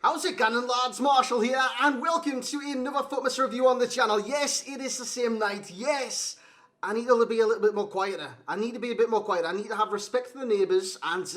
How's it going, lads? Marshall here, and welcome to another FUTMAS review on the channel. Yes, it is the same night. Yes, I need to be a little bit more quieter. I need to be a bit more quiet. I need to have respect for the neighbours, and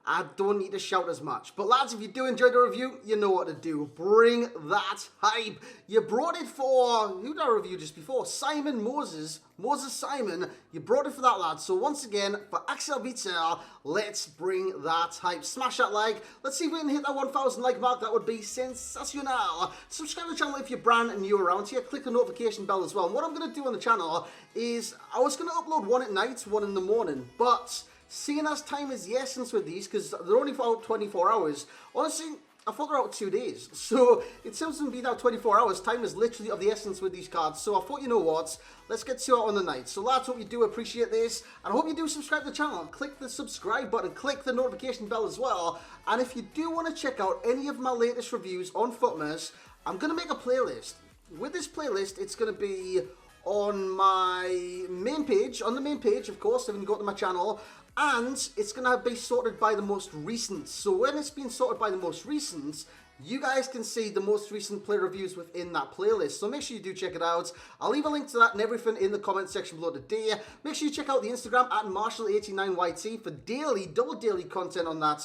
I don't need to shout as much. But lads, if you do enjoy the review, you know what to do. Bring that hype. You brought it for, who did I review just before? Simon Moses Simon. You brought it for that, lads. So once again, for FUTMAS Witsel, let's bring that hype. Smash that like. Let's see if we can hit that 1,000 like mark. That would be sensational. Subscribe to the channel if you're brand new around here. Click the notification bell as well. And what I'm going to do on the channel is, I was going to upload one at night, one in the morning. But seeing as time is the essence with these, because they're only for out 24 hours, honestly, I thought they're out 2 days. So it seems to be now 24 hours. Time is literally of the essence with these cards. So I thought, you know what, let's get to it on the night. So lads, hope you do appreciate this. And I hope you do subscribe to the channel. Click the subscribe button. Click the notification bell as well. And if you do want to check out any of my latest reviews on FUTMAS, I'm going to make a playlist. With this playlist, it's going to be on my main page. On the main page, of course, if you go to my channel. And it's going to be sorted by the most recent. So when it's been sorted by the most recent, you guys can see the most recent play reviews within that playlist. So make sure you do check it out. I'll leave a link to that and everything in the comment section below today. Make sure you check out the Instagram at Marshall89YT for daily, double daily content on that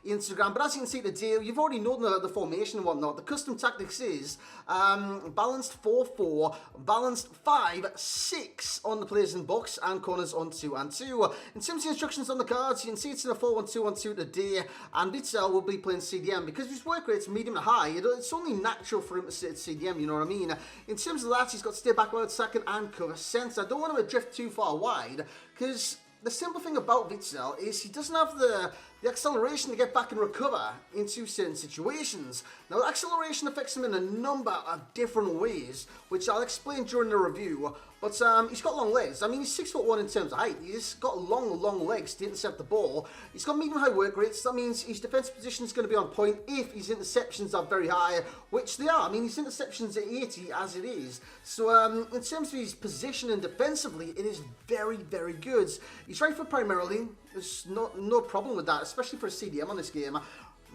Instagram. But as you can see today, you've already known the formation and whatnot. The custom tactics is balanced 4-4, balanced 5-6 on the players in box and corners on 2 and 2. In terms of the instructions on the cards, you can see it's in a 4-1-2-1-2 today. And Witsel will be playing CDM because his work rate medium to high. It's only natural for him to sit at CDM, you know what I mean? In terms of that, he's got stay back wide second and cover centre. I don't want him to drift too far wide, because the simple thing about Witsel is he doesn't have the acceleration to get back and recover into certain situations. Now, the acceleration affects him in a number of different ways, which I'll explain during the review. But he's got long legs. I mean, he's 6'1" in terms of height. He's got long legs to intercept the ball. He's got medium high work rates. That means his defensive position is going to be on point if his interceptions are very high, which they are. I mean, his interceptions are 80 as it is. So in terms of his position and defensively, it is very good. He's right foot primarily. There's no problem with that, especially for a CDM on this game.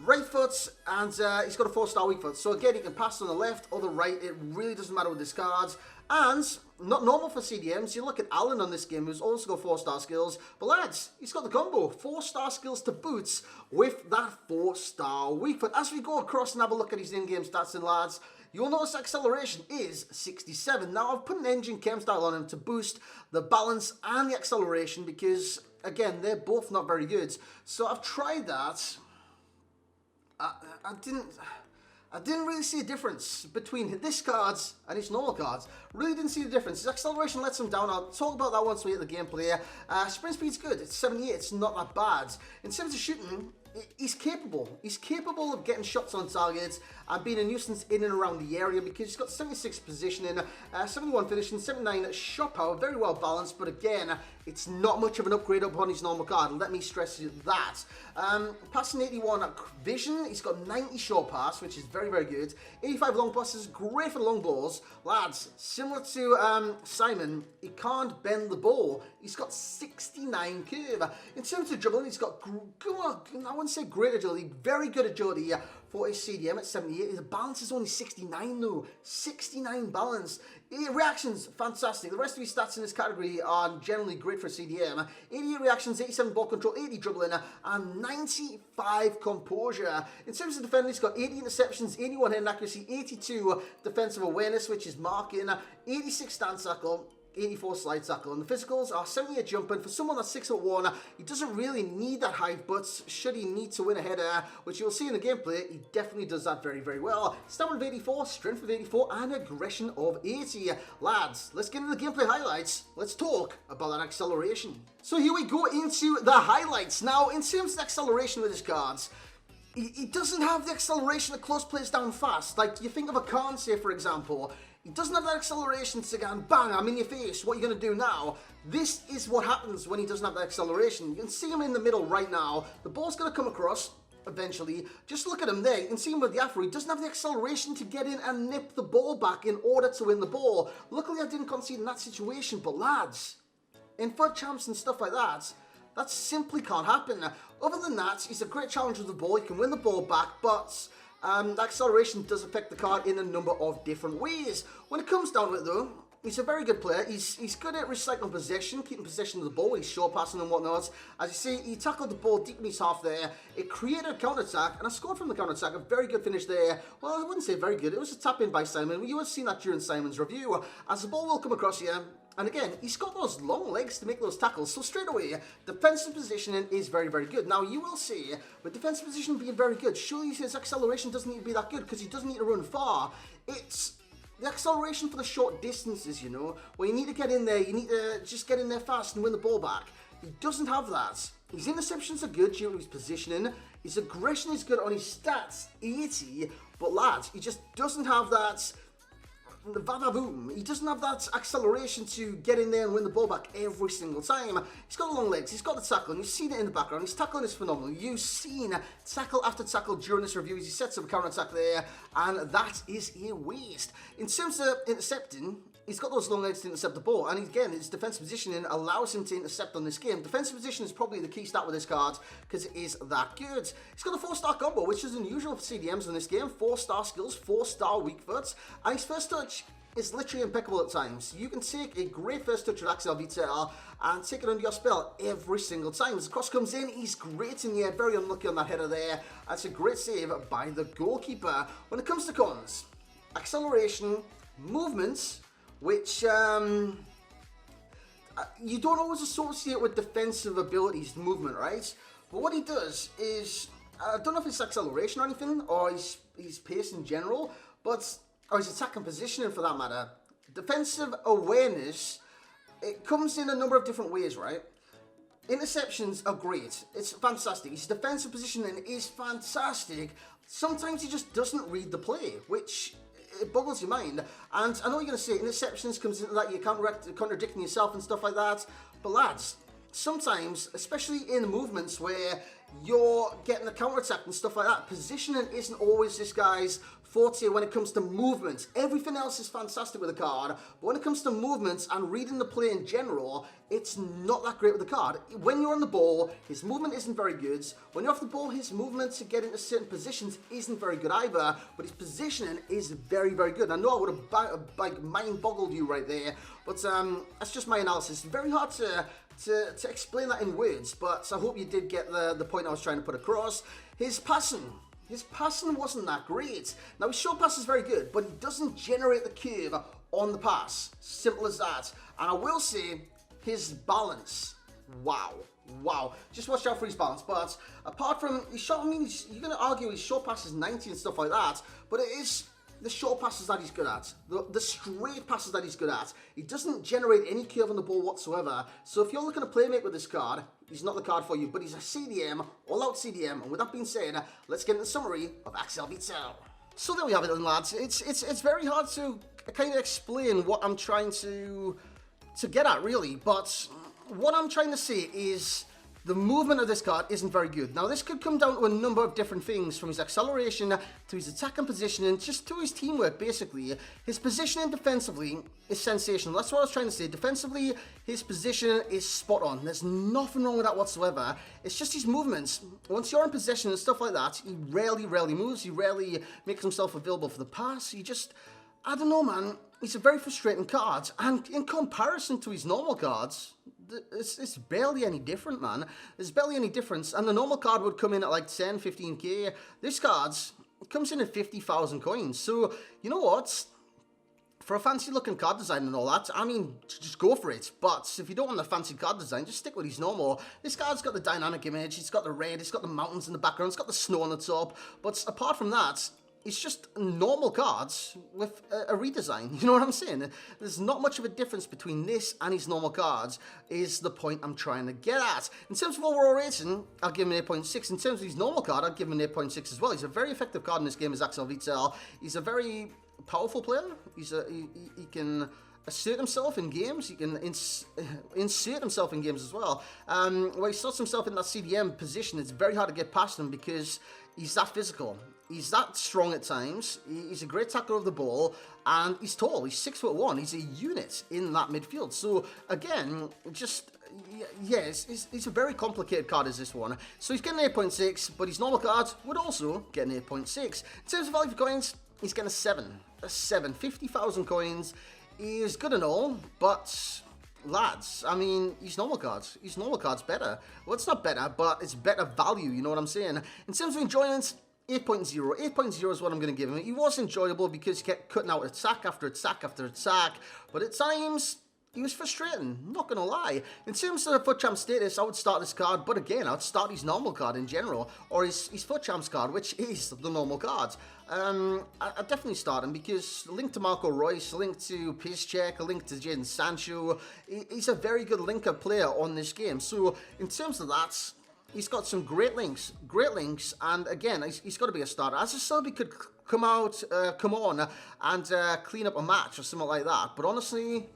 Right foot, and he's got a 4-star weak foot. So again, he can pass on the left or the right. It really doesn't matter with his cards. And not normal for CDMs. You look at Alan on this game, who's also got 4-star skills. But lads, he's got the combo. 4-star skills to boot with that 4-star weak foot. As we go across and have a look at his in-game stats, and lads, you'll notice acceleration is 67. Now, I've put an engine chem style on him to boost the balance and the acceleration because, again, they're both not very good. So I've tried that. I didn't really see a difference between this cards and his normal cards. Really didn't see the difference. His acceleration lets him down. I'll talk about that once we hit the gameplay. Sprint speed's good. It's 78. It's not that bad. In terms of shooting, he's capable. He's capable of getting shots on targets and being a nuisance in and around the area because he's got 76 positioning, 71 finishing, 79 shot power, very well balanced, but again, it's not much of an upgrade upon his normal card. Let me stress that. Passing 81 vision, he's got 90 short pass, which is very good. 85 long passes, great for the long balls. Lads, similar to Simon, he can't bend the ball. He's got 69 curve. In terms of dribbling, he's got, I wouldn't say great agility, very good agility for his CDM at 78. His balance is only 69 though. 69 balance. Reactions, fantastic. The rest of his stats in this category are generally great for CDM. 88 reactions, 87 ball control, 80 dribbling, and 95 composure. In terms of defending, he's got 80 interceptions, 81 hand accuracy, 82 defensive awareness, which is marking, 86 stance tackle, 84 slide tackle, and the physicals are 78 jumping. For someone that's 6'1", he doesn't really need that height, but should he need to win a header, which you'll see in the gameplay, he definitely does that very well. Stamina of 84, strength of 84, and aggression of 80. Lads, let's get into the gameplay highlights. Let's talk about that acceleration. So here we go into the highlights. Now, in terms of the acceleration with his cards, he doesn't have the acceleration that close plays down fast. Like, you think of a Khan, say, for example. He doesn't have that acceleration to go and bang, I'm in your face, what are you going to do now? This is what happens when he doesn't have that acceleration. You can see him in the middle right now. The ball's going to come across eventually. Just look at him there. You can see him with the afro. He doesn't have the acceleration to get in and nip the ball back in order to win the ball. Luckily, I didn't concede in that situation, but lads, in FUT champs and stuff like that, that simply can't happen. Other than that, he's a great challenger with the ball. He can win the ball back, but acceleration does affect the card in a number of different ways. When it comes down to it though, he's a very good player. He's good at recycling possession, keeping possession of the ball. He's short passing and whatnot. As you see, he tackled the ball deep in his half there. It created a counter-attack, and I scored from the counter-attack. A very good finish there. Well, I wouldn't say very good. It was a tap-in by Simon. You would have seen that during Simon's review. As the ball will come across here, and again, he's got those long legs to make those tackles. So straight away, defensive positioning is very, very good. Now, you will see, with defensive position being very good, surely his acceleration doesn't need to be that good because he doesn't need to run far. It's the acceleration for the short distances, you know, where you need to get in there, you need to just get in there fast and win the ball back. He doesn't have that. His interceptions are good due to his positioning. His aggression is good on his stats, 80. But lads, he just doesn't have that boom. He doesn't have that acceleration to get in there and win the ball back every single time. He's got the long legs, he's got the tackling, you've seen it in the background, his tackling is phenomenal. You've seen tackle after tackle during this review as he sets up a counter-attack there, and that is a waste. In terms of intercepting, he's got those long legs to intercept the ball, and again, his defensive positioning allows him to intercept on this game. Defensive position is probably the key stat with this card, because it is that good. He's got a 4-star combo, which is unusual for CDMs in this game. 4-star skills, 4-star weak foot, and his first touch is literally impeccable at times. You can take a great first touch with XL Witsel and take it under your spell every single time. As the cross comes in, he's great in the air, very unlucky on that header there. That's a great save by the goalkeeper. When it comes to cons, acceleration, movement, which you don't always associate with defensive abilities, movement, right? But what he does is, I don't know if it's acceleration or anything, or his pace in general, or his attack and positioning for that matter. Defensive awareness, it comes in a number of different ways, right? Interceptions are great. It's fantastic. His defensive positioning is fantastic. Sometimes he just doesn't read the play, which it boggles your mind. And I know you're going to say interceptions comes into that, you're contradicting yourself and stuff like that. But lads, sometimes, especially in movements where you're getting a counter-attack and stuff like that, positioning isn't always this guy's forte when it comes to movement. Everything else is fantastic with the card, but when it comes to movements and reading the play in general, it's not that great with the card. When you're on the ball, his movement isn't very good. When you're off the ball, his movement to get into certain positions isn't very good either, but his positioning is very, very good. I know I would have like mind-boggled you right there, but that's just my analysis. Very hard to explain that in words, but I hope you did get the point I was trying to put across. His passing wasn't that great. Now, his short pass is very good, but he doesn't generate the curve on the pass. Simple as that. And I will say, his balance, wow. Just watch out for his balance. But apart from his short, I mean, you're going to argue his short pass is 90 and stuff like that, but it is the short passes that he's good at, the straight passes that he's good at. He doesn't generate any curve on the ball whatsoever. So if you're looking to play make with this card, he's not the card for you, but he's a CDM, all-out CDM. And with that being said, let's get into the summary of XL Witsel. So there we have it then, lads. It's very hard to kind of explain what I'm trying to get at, really. But what I'm trying to say is the movement of this card isn't very good. Now, this could come down to a number of different things, from his acceleration to his attack and positioning, just to his teamwork, basically. His positioning defensively is sensational. That's what I was trying to say. Defensively, his position is spot on. There's nothing wrong with that whatsoever. It's just his movements. Once you're in possession and stuff like that, he rarely moves. He rarely makes himself available for the pass. He just, I don't know, man. He's a very frustrating card. And in comparison to his normal cards, it's barely any different, man. There's barely any difference. And the normal card would come in at like 10, 15k. This card's comes in at 50,000 coins. So, you know what? For a fancy looking card design and all that, I mean, just go for it. But if you don't want the fancy card design, just stick with his normal. This card's got the dynamic image, it's got the red, it's got the mountains in the background, it's got the snow on the top. But apart from that, it's just normal cards with a redesign. You know what I'm saying? There's not much of a difference between this and his normal cards, is the point I'm trying to get at. In terms of overall rating, I'll give him an 8.6. In terms of his normal card, I'll give him an 8.6 as well. He's a very effective card in this game as XL Witsel. He's a very powerful player. He can assert himself in games. He can insert himself in games as well. When he sorts himself in that CDM position, it's very hard to get past him because he's that physical. He's that strong at times. He's a great tackler of the ball, and he's tall. He's 6'1". He's a unit in that midfield. So again, just yes, it's a very complicated card is this one. So he's getting 8.6, but his normal card would also get an 8.6. In terms of value for coins, he's getting a 7. A 7. 50,000 coins is good and all, but lads, I mean, his normal card's better. Well, it's not better, but it's better value, you know what I'm saying? In terms of enjoyment, 8.0. 8.0 is what I'm going to give him. He was enjoyable because he kept cutting out attack after attack after attack, but at times he was frustrating, not going to lie. In terms of the FUT Champ status, I would start this card, but again, I'd start his normal card in general, or his FUT Champs card, which is the normal card. I'd definitely start him because link to Marco Reus, link to Piszczek, link to Jadon Sancho, he's a very good linker player on this game. So in terms of that, he's got some great links, and again, he's got to be a starter. As a sub, he could come on and clean up a match or something like that, but honestly,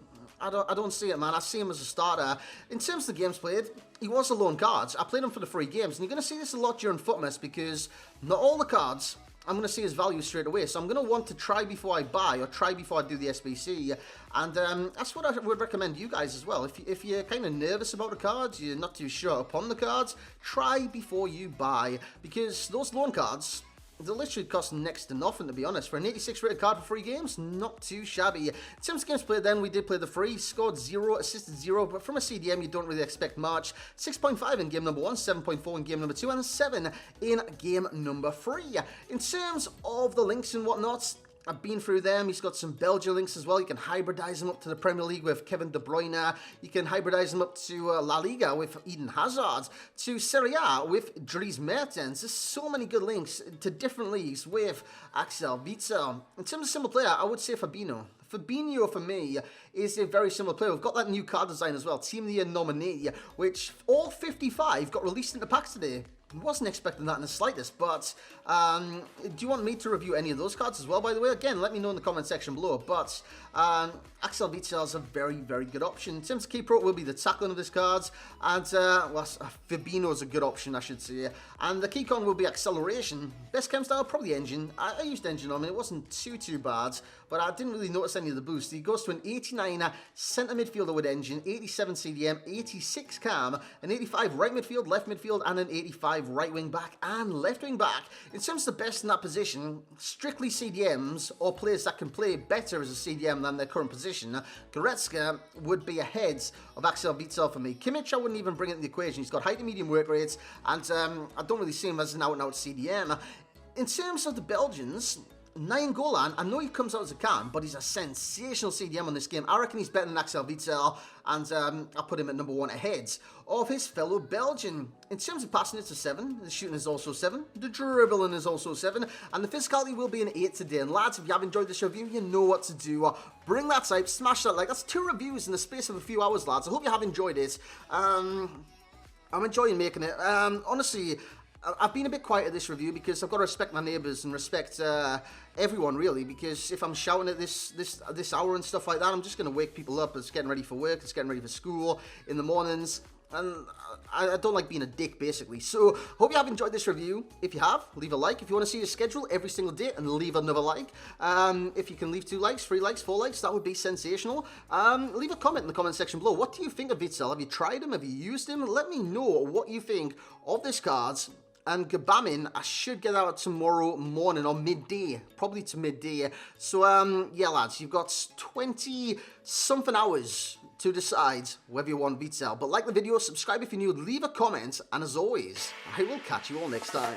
I don't see it, man. I see him as a starter. In terms of the games played, he was a lone card. I played him for the free games, and you're going to see this a lot during FUTMAS because not all the cards I'm going to see his value straight away. So I'm going to want to try before I buy or try before I do the SBC. And that's what I would recommend you guys as well. If you're kind of nervous about the cards, you're not too sure upon the cards, try before you buy. Because those loan cards, they literally cost next to nothing, to be honest. For an 86 rated card for free games, not too shabby. In terms of games played then, we did play the free. Scored 0, assisted 0, but from a CDM, you don't really expect much. 6.5 in game number 1, 7.4 in game number 2, and 7 in game number 3. In terms of the links and whatnot, I've been through them. He's got some Belgian links as well. You can hybridize him up to the Premier League with Kevin De Bruyne. You can hybridize him up to La Liga with Eden Hazard. To Serie A with Dries Mertens. There's so many good links to different leagues with Axel Witsel. In terms of similar player, I would say Fabinho. Fabinho, for me, is a very similar player. We've got that new card design as well, Team of the Year nominee, which all 55 got released into packs today. Wasn't expecting that in the slightest, but do you want me to review any of those cards as well, by the way? Again, let me know in the comment section below, but Axel Witsel is a very, very good option. In terms of key pro, it will be the tackling of this cards, and well, Fabinho is a good option, I should say, and the key con will be acceleration. Best chem style, probably engine. I used engine on him, it wasn't too bad, but I didn't really notice any of the boost. He goes to an 89 centre midfielder with engine, 87 CDM, 86 cam, an 85 right midfield, left midfield, and an 85 right wing back and left wing back. In terms of the best in that position, strictly CDMs or players that can play better as a CDM than their current position, Goretzka would be ahead of Axel Witsel for me. Kimmich, I wouldn't even bring it in the equation. He's got high to medium work rates, and I don't really see him as an out-and-out CDM. In terms of the Belgians, Nainggolan, I know he comes out as a cam, but he's a sensational CDM on this game. I reckon he's better than Axel Witsel, and I put him at number 1 ahead of his fellow Belgian. In terms of passing, it's a 7. The shooting is also 7. The dribbling is also 7. And the physicality will be an 8 today. And lads, if you have enjoyed this review, you know what to do. Bring that type, smash that like. That's 2 reviews in the space of a few hours, lads. I hope you have enjoyed it. I'm enjoying making it. Honestly, I've been a bit quiet at this review because I've got to respect my neighbours and respect everyone, really, because if I'm shouting at this hour and stuff like that, I'm just going to wake people up. It's getting ready for work, it's getting ready for school in the mornings, and I don't like being a dick, basically. So, hope you have enjoyed this review. If you have, leave a like. If you want to see a schedule every single day, and leave another like. If you can leave 2 likes, 3 likes, 4 likes, that would be sensational. Leave a comment in the comment section below. What do you think of Witsel? Have you tried him? Have you used him? Let me know what you think of this card. And Gabamin, I should get out tomorrow morning or midday, probably to midday. So, yeah, lads, you've got 20-something hours to decide whether you want Witsel. But like the video, subscribe if you're new, leave a comment, and as always, I will catch you all next time.